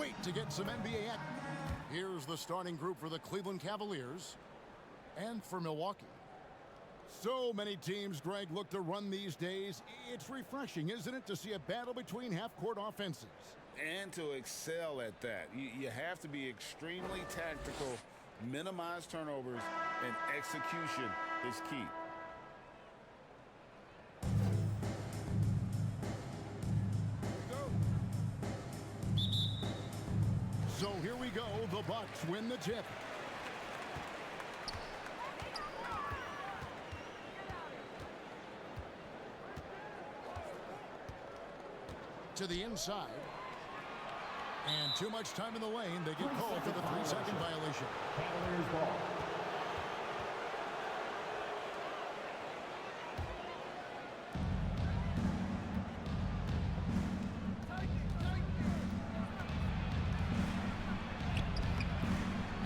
wait to get some NBA action. Here's the starting group for the Cleveland Cavaliers and for Milwaukee. So many teams, Greg, look to run these days. It's refreshing, isn't it, to see a battle between half-court offenses? And to excel at that. You have to be extremely tactical, minimize turnovers, and execution is key. So here we go. The Bucks win the tip. To the inside. And too much time in the lane. They get called for the 3-second violation. Cavaliers ball.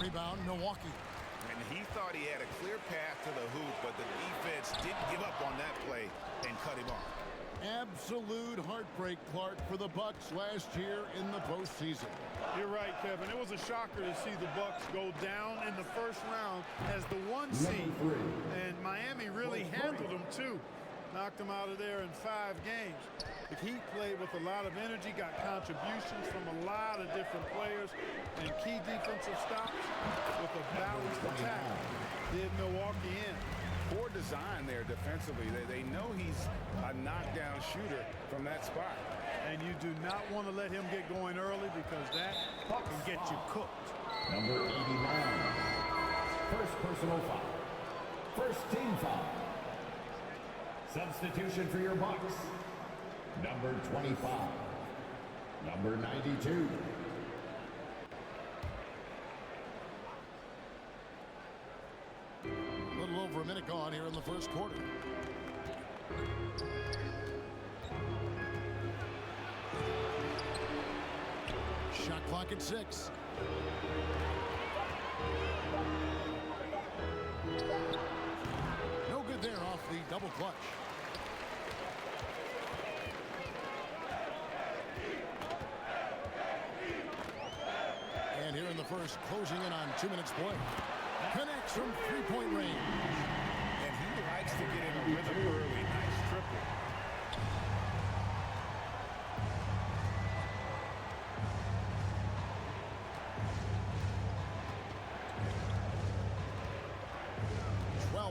Rebound, Milwaukee. And he thought he had a clear path to the hoop, but the defense didn't give up on that play and cut him off. Absolute heartbreak, Clark, for the Bucks last year in the postseason. You're right, Kevin. It was a shocker to see the Bucks go down in the first round as the 1 seed. And Miami really handled them, too. Knocked them out of there in 5 games. The Heat played with a lot of energy, got contributions from a lot of different players, and key defensive stops with a balanced attack. Did Milwaukee in. Poor design there defensively. They know he's a knockdown shooter from that spot. And you do not want to let him get going early because that can get you cooked. Number 89. First personal foul. First team foul. Substitution for your Bucks. Number 25. Number 92. A little over a minute gone here in the first quarter. Shot clock at 6. No good there off the double clutch. And here in the first, closing in on 2 minutes play. Connects from three-point range. And he likes to get in a rhythm early. Nice triple.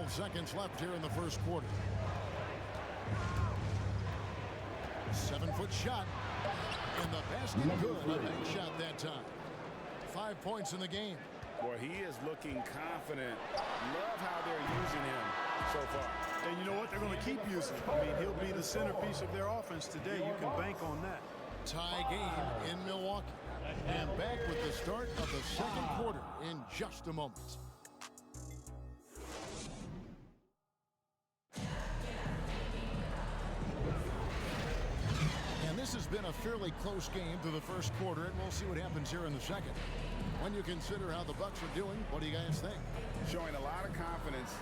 Seconds left here in the first quarter. 7-foot shot. And the basket good. A nice shot that time. 5 points in the game. Boy, he is looking confident. Love how they're using him so far. And you know what? They're going to keep using him. I mean, he'll be the centerpiece of their offense today. You can bank on that. Tie game in Milwaukee. And back with the start of the second quarter in just a moment. This has been a fairly close game to the first quarter, and we'll see what happens here in the second. When you consider how the Bucks are doing, what do you guys think? Showing a lot of confidence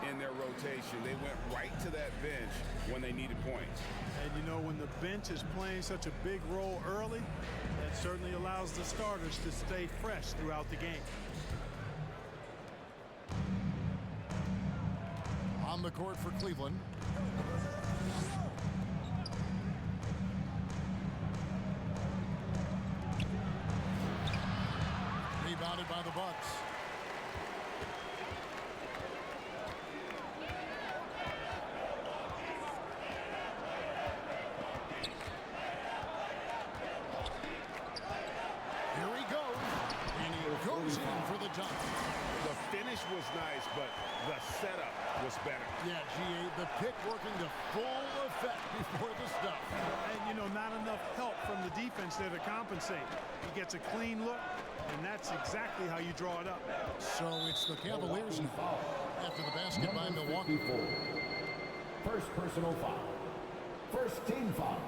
in their rotation. They went right to that bench when they needed points. And you know, when the bench is playing such a big role early, that certainly allows the starters to stay fresh throughout the game. On the court for Cleveland. Rebounded by the Bucks. Here he goes. And he goes in for the dunk. The finish was nice, but the setup was better. Yeah, G.A., the pick working to full effect before the stuff. And, you know, not enough help from the defense there to compensate. He gets a clean look, and that's exactly how you draw it up. So it's the Cavaliers now after the basket by Milwaukee. First personal foul. First team foul.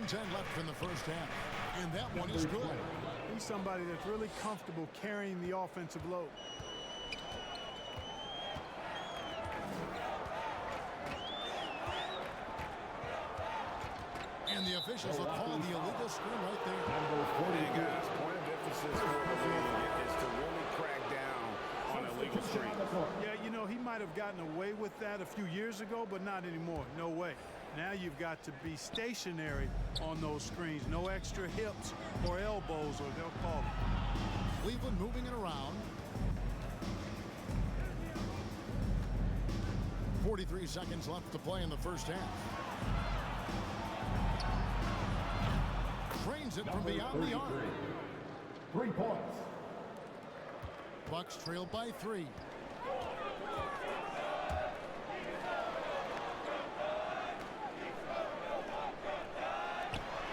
.10 left in the first half, and that one is good. He's somebody that's really comfortable carrying the offensive load. officials will call the illegal screen right there. Number And 42. guys, point of emphasis for the league is to really crack down on illegal screens. Yeah, you know, he might have gotten away with that a few years ago, but not anymore. No way. Now you've got to be stationary on those screens. No extra hips or elbows, or they'll call it. Cleveland moving it around. 43 seconds left to play in the first half. Trains it from Number beyond the 33. arc. 3 points. Bucks trail by 3.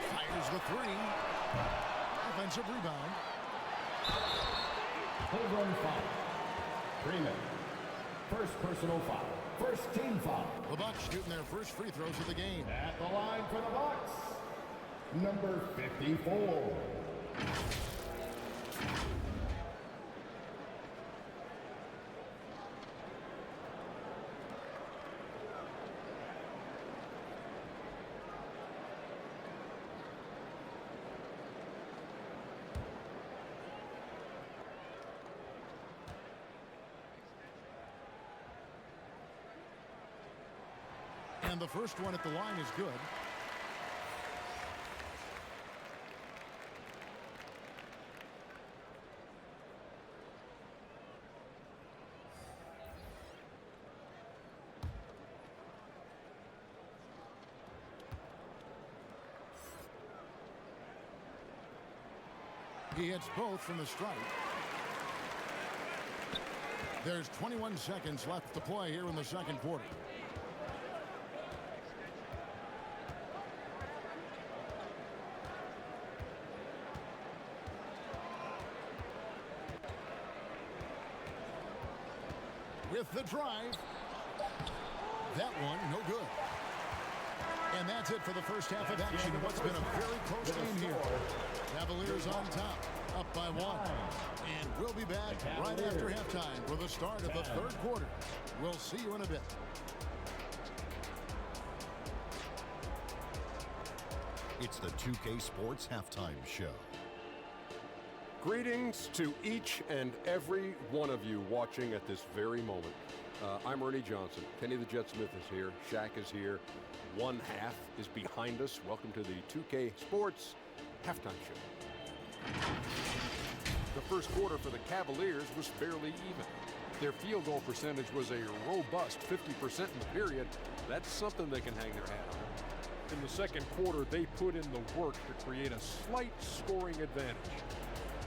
Fires the 3. Offensive rebound. Hold on foul. Freeman. First personal foul. First team foul. The Bucks shooting their first free throws of the game. At the line for the Bucks, number 54. And the first one at the line is good. He hits both from the strike. There's 21 seconds left to play here in the second quarter. With the drive. That one, no good. And that's it for the first half of action. What's been a very close game here. Cavaliers on top, up by 1. And we'll be back right after halftime for the start of the third quarter. We'll see you in a bit. It's the 2K Sports Halftime Show. Greetings to each and every one of you watching at this very moment. I'm Ernie Johnson. Kenny the Jet Smith is here. Shaq is here. One half is behind us. Welcome to the 2K Sports Halftime Show. The first quarter for the Cavaliers was fairly even. Their field goal percentage was a robust 50% in the period. That's something they can hang their hat on. In the second quarter, they put in the work to create a slight scoring advantage.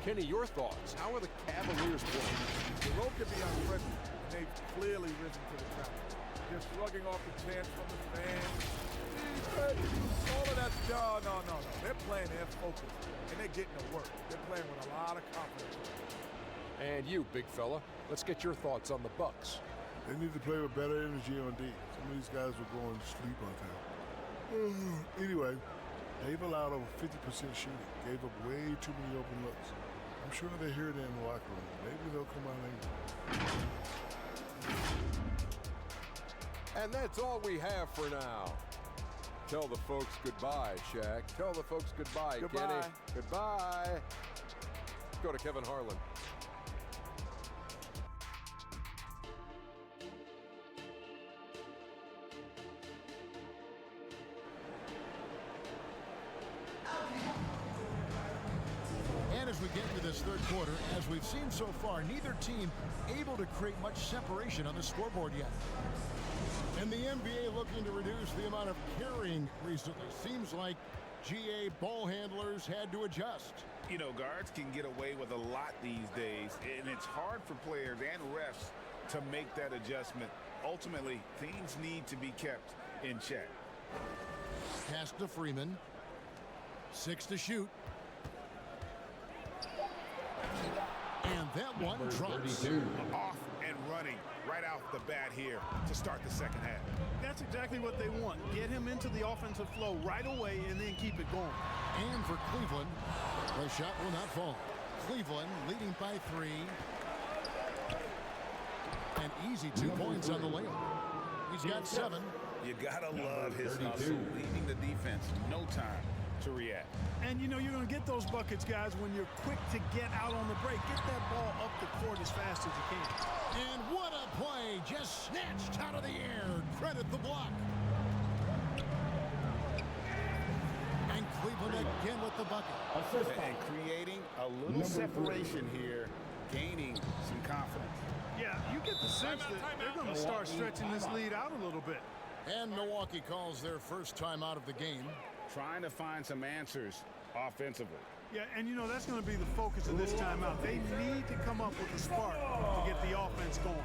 Kenny, your thoughts? How are the Cavaliers playing? The road can be unfriendly, and they've clearly risen to the challenge. They're shrugging off the chants from the fans. All of that, no. They're playing their focus, and they're getting to work. They're playing with a lot of confidence. And you, big fella, let's get your thoughts on the Bucks. They need to play with better energy on D. Some of these guys were going to sleep on time. Anyway, they've allowed over 50% shooting. Gave up way too many open looks. I'm sure they hear it in the locker room. Maybe they'll come out angry. And that's all we have for now. Tell the folks goodbye, Shaq. Tell the folks goodbye, Goodbye. Kenny. Goodbye. Go to Kevin Harlan. And as we get into this third quarter, as we've seen so far, neither team able to create much separation on the scoreboard yet. And the NBA looking to reduce the amount of carrying recently. Seems like GA ball handlers had to adjust. You know, guards can get away with a lot these days, and it's hard for players and refs to make that adjustment. Ultimately, things need to be kept in check. Pass to Freeman. 6 to shoot. And that one drops. 32. Off and running right out the bat here to start the second half. That's exactly what they want. Get him into the offensive flow right away and then keep it going. And for Cleveland, the shot will not fall. Cleveland leading by 3. An easy 2 points on the layup. He's got 7. You gotta love his 32. hustle, leading the defense. No time to react. And, you know, you're going to get those buckets, guys, when you're quick to get out on the break. Get that ball up the court as fast as you can. And what a play. Just snatched out of the air. Credit the block. And Cleveland again with the bucket. And creating a little separation here, gaining some confidence. Yeah, you get the sense that they're going to start stretching this lead out a little bit. And Milwaukee calls their first timeout of the game. Trying to find some answers offensively. Yeah, and you know, that's going to be the focus of this timeout. They need to come up with a spark to get the offense going.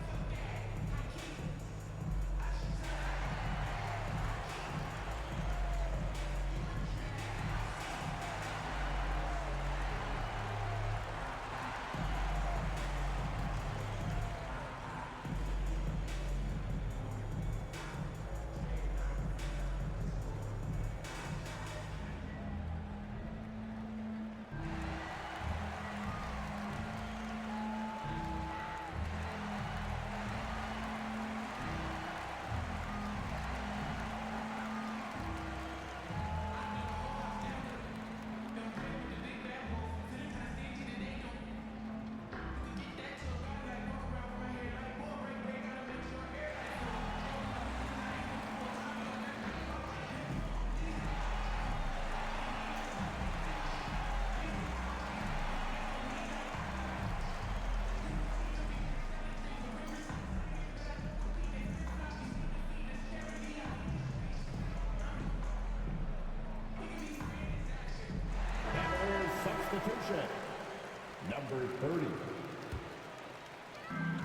Substitution. Number 30.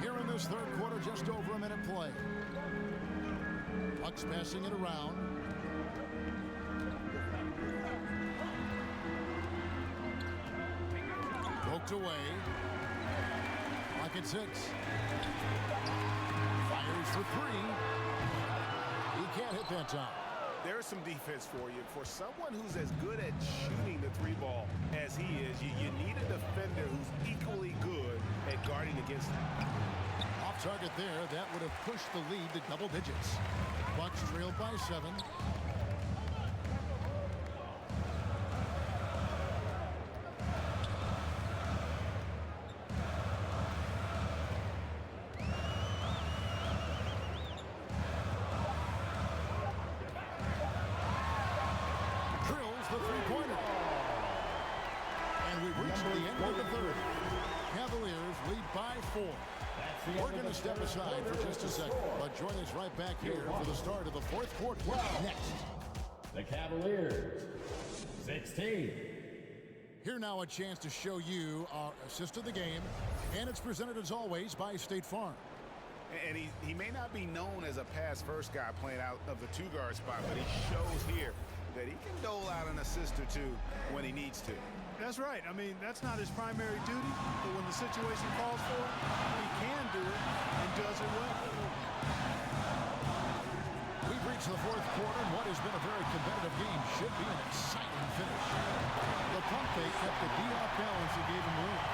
Here in this third quarter, just over a minute play. Bucks passing it around. Poked away. Lock at 6. Fires for 3. He can't hit that time. There's some defense for you. For someone who's as good at shooting the three ball as he is, you need a defender who's equally good at guarding against him. Off target there. That would have pushed the lead to double digits. Bucks trailed by 7. The three-pointer. And we've reached the end of the third. Cavaliers lead by 4. We're going to step aside for just a second, but join us right back here for the start of the fourth quarter. Next. The Cavaliers, 16. Here now a chance to show you our assist of the game, and it's presented as always by State Farm. And he may not be known as a pass-first guy playing out of the two-guard spot, but he shows here that he can dole out an assist or two when he needs to. That's right. I mean, that's not his primary duty, but when the situation calls for it, he can do it and does it well. We've reached the fourth quarter, and what has been a very competitive game should be an exciting finish. The pump fake kept the D off balance and gave him room.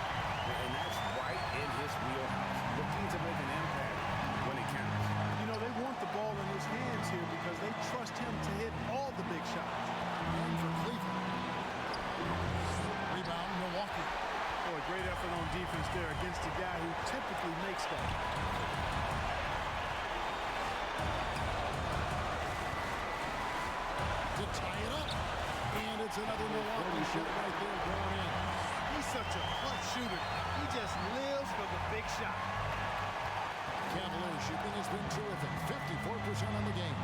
And that's right in his wheelhouse, looking to make an impact when it counts. You know, they want the ball in his hands here because they trust him to hit all the big shots. And for Cleveland. Rebound, Milwaukee. Boy, great effort on defense there against a guy who typically makes that. To tie it up. And it's another Milwaukee shot right there going in. He's such a clutch shooter. He just lives for the big shot. Cavaliers shooting has been terrific. 54% on the game.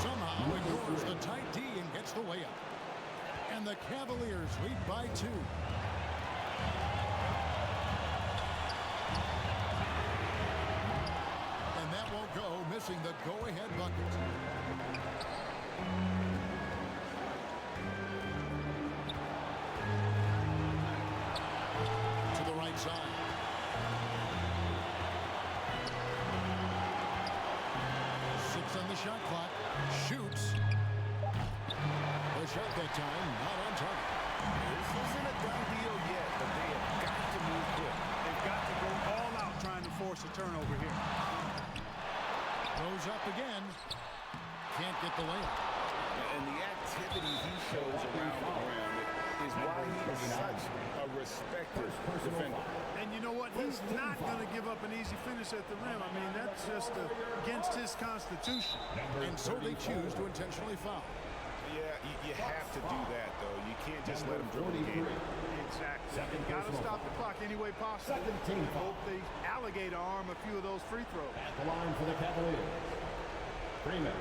Somehow ignores the tight D and gets the layup. And the Cavaliers lead by 2. And that won't go, missing the go-ahead bucket. To the right side. On the shot clock, shoots. The shot that time, not on target. This isn't a done deal yet, but they have got to move quick. They've got to go all out trying to force a turnover here. Goes up again. Can't get the layup. And the activity he shows around the rim is why he is such a respected defender. And you know what? He's not going to give up an easy finish at the rim. I mean, that's just against his constitution. And so they choose to intentionally foul. Yeah, you have to do that, though. You can't just let him dribble the game. Exactly. You got to stop the clock any way possible. Hope the alligator arm a few of those free throws. At the line for the Cavaliers, Freeman.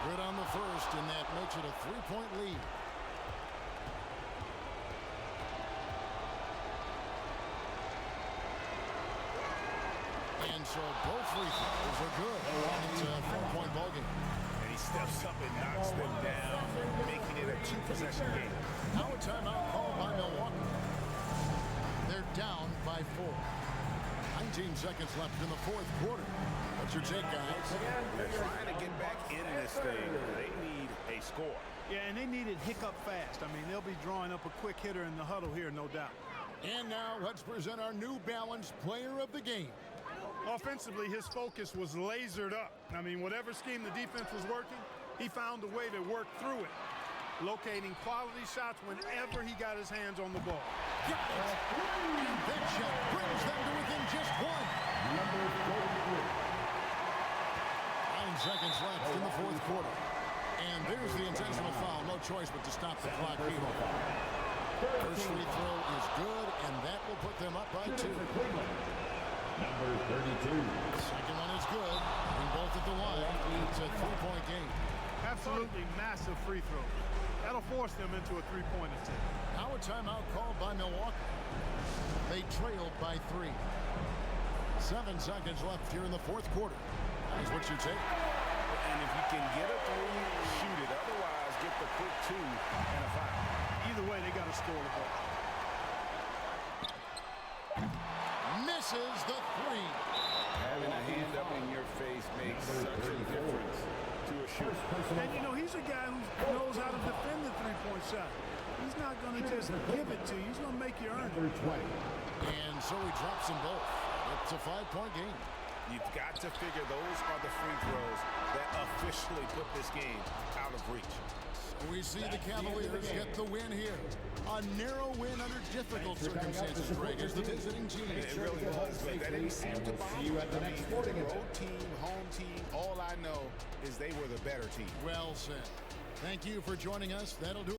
Good on the first, and that makes it a 3-point lead. And so both free throws are good. It's a 4-point ballgame. And he steps up and knocks them down, making it a 2-possession game. Now a timeout called by Milwaukee. They're down by 4. 19 seconds left in the fourth quarter. What's your take, guys? They're trying to get back in this thing. They need a score. Yeah, and they need it hiccup fast. I mean, they'll be drawing up a quick hitter in the huddle here, no doubt. And now let's present our new balanced player of the game. Offensively, his focus was lasered up. I mean, whatever scheme the defense was working, he found a way to work through it, locating quality shots whenever he got his hands on the ball. Got it! And that shot brings them to within just 1. Number 43. 9 seconds left in the fourth quarter. And there's the intentional foul. No choice but to stop the clock here. First free throw is good, and that will put them up by 2. Number 32. Second one is good. And both at the line. It's a 3-point game. Absolutely massive free throw. That'll force them into a three-point attempt. Now a timeout called by Milwaukee. They trailed by 3. 7 seconds left here in the fourth quarter. That's what you take. And if you can get a 3, shoot it. Otherwise, get the quick 2 and a foul. Either way, they got to score the ball. Misses the 3. Having a hand up in your face makes such a difference to a shooter. And, you know, he's a guy who knows how to defend the three-point shot. He's not going to just give it to you. He's going to make you earn it. And so he drops them both. It's a 5-point game. You've got to figure those are the free throws that officially put this game out of reach. We see the Cavaliers get the win here. A narrow win under difficult circumstances, Greg, as the visiting team. It really was, but that didn't seem to bother See you at the me. next sporting event. Road team, home team, all I know is they were the better team. Well said. Thank you for joining us. That'll do it.